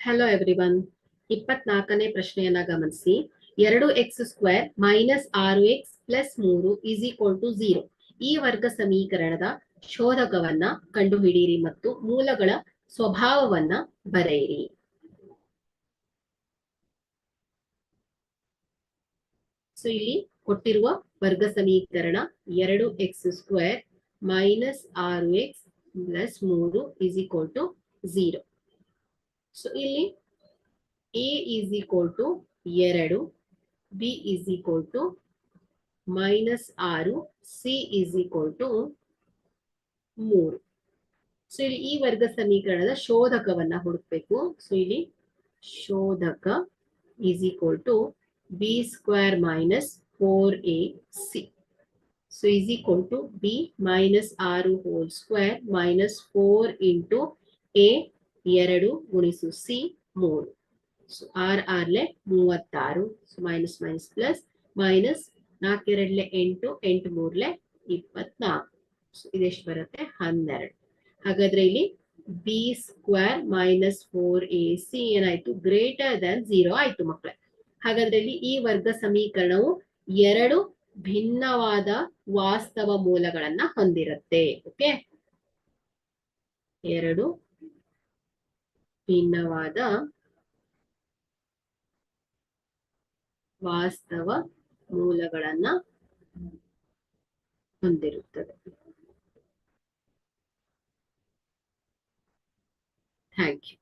Hello everyone. 24ನೇ ಪ್ರಶ್ನೆಯನ್ನ ಗಮನಿಸಿ. 2x² minus 6x plus 3 is equal to 0 ಈ ವರ್ಗ ಸಮೀಕರಣದ ಶೋಧಕವನ್ನ ಕಂಡುಹಿಡಿಯಿರಿ ಮತ್ತು ಮೂಲಗಳ ಸ್ವಭಾವವನ್ನ ಬರೆಯಿರಿ. ಸೊ ಇಲ್ಲಿ ಕೊಟ್ಟಿರುವ ವರ್ಗ ಸಮೀಕರಣ 2x² minus 6x plus 3 is equal to 0. So ಇಲ್ಲಿ a is equal to 2, b is equal to minus 6, c is equal to 3. So ಇಲ್ಲಿ ಈ ವರ್ಗ ಸಮೀಕರಣದ ಶೋಧಕವನ್ನ ಹುಡುಕಬೇಕು. ಸೊ ಇಲ್ಲಿ ಶೋಧಕ is equal to b square minus 4ac. So is equal to b minus 6 whole square minus 4 into a 2 ಗುಣಿಸು c 3. So 6 6 36. So minus minus plus minus 4 2 8 8 3 24. So ಇದೆಷ್ಟು ಬರುತ್ತೆ 12. ಹಾಗಾದ್ರೆ ಇಲ್ಲಿ ಬಿ ಸ್ಕ್ವೇರ್ ಮೈನಸ್ 4ac ಏನಾಯ್ತು greater than 0 ಆಯ್ತು ಮಕ್ಕಳೇ. ಹಾಗಾದ್ರೆ ಇಲ್ಲಿ ಈ ವರ್ಗ ಸಮೀಕರಣವು 2 ಭಿನ್ನವಾದ ವಾಸ್ತವ ಮೂಲಗಳನ್ನ ಹೊಂದಿರುತ್ತೆ. ಓಕೆ, 2 ಭಿನ್ನವಾದ ವಾಸ್ತವ ಮೂಲಗಳನ್ನ ಹೊಂದಿರುತ್ತದೆ. Thank you.